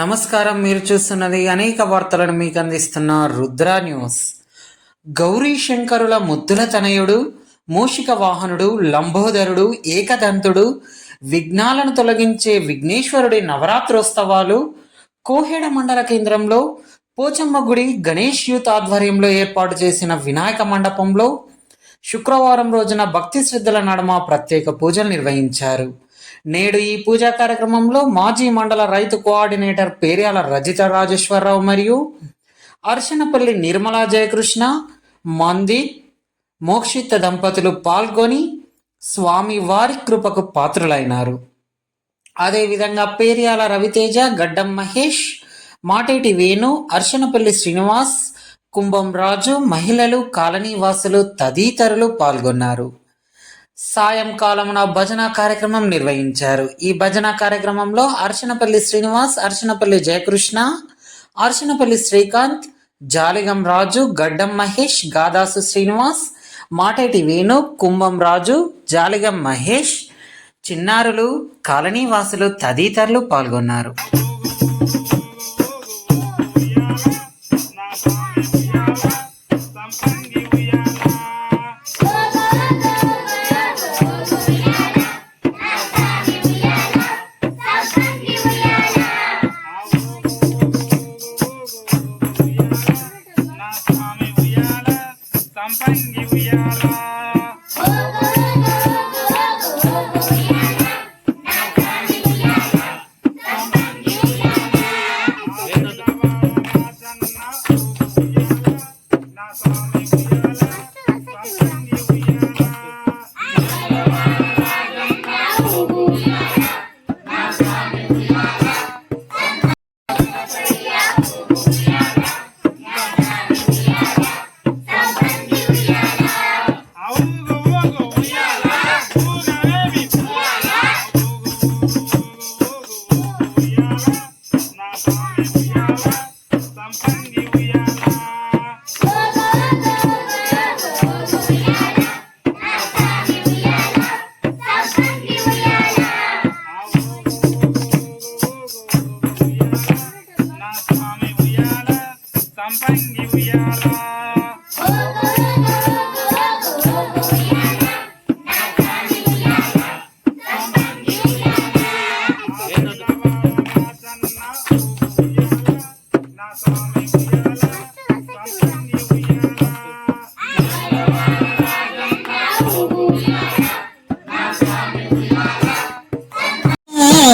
నమస్కారం. మీరు చూస్తున్నది అనేక వార్తలను మీకు అందిస్తున్న రుద్ర న్యూస్. గౌరీ శంకరుల ముద్దుల తనయుడు, మూషిక వాహనుడు, లంబోదరుడు, ఏకదంతుడు, విఘ్నాలను తొలగించే విఘ్నేశ్వరుడి నవరాత్రోత్సవాలు కోహెడ మండల కేంద్రంలో పోచమ్మ గుడి గణేష్ యూత్ ఆధ్వర్యంలో ఏర్పాటు చేసిన వినాయక మండపంలో శుక్రవారం రోజున భక్తి శ్రద్ధల నడుమ ప్రత్యేక పూజలు నిర్వహించారు. నేడు ఈ పూజా కార్యక్రమంలో మాజీ మండల రైతు కోఆర్డినేటర్ పేర్యాల రజిత రాజేశ్వరరావు మరియు అర్చనపల్లి నిర్మలా జయకృష్ణ, మందిర్, మోక్షిత దంపతులు పాల్గొని స్వామి వారి కృపకు పాత్రులైనారు. అదేవిధంగా పేర్యాల రవితేజ, గడ్డం మహేష్, మాటేటి వేణు, అర్చనపల్లి శ్రీనివాస్, కుంభం రాజు, మహిళలు, కాలనీవాసులు తదితరులు పాల్గొన్నారు. సాయంకాలమున భజన కార్యక్రమం నిర్వహించారు. ఈ భజన కార్యక్రమంలో అర్చనపల్లి శ్రీనివాస్, అర్చనపల్లి జయకృష్ణ, అర్చనపల్లి శ్రీకాంత్, జాలిగం రాజు, గడ్డం మహేష్, గాదాసు శ్రీనివాస్, మాటేటి వేణు, కుంభం రాజు, జాలిగం మహేష్, చిన్నారులు, కాలనీవాసులు తదితరులు పాల్గొన్నారు.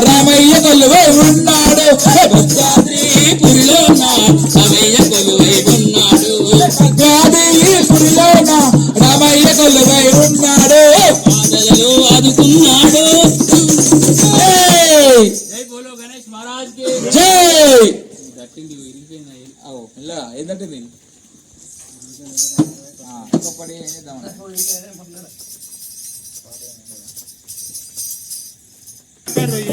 రామయ్య కొలువై ఉన్నాడు భద్రాద్రిపురిలో రామయ్య కొలువై ఉన్నాడు భద్రాద్రిపురిలో రామయ్య కొలువై ఉన్నాడు ఆదలలో ఆదుకున్నాడు. జై బోలో గణేష్ మహారాజ్ కి జై. ఏంటంటే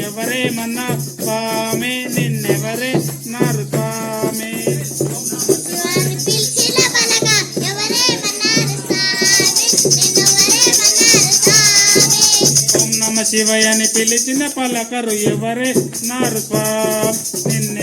ఎవరేమన్నా స్వామి నిన్నెవరే నారు స్వామి ఓం నమ శివయ్య అని పిలిచిన పలకరు ఎవరే నారు స్వామి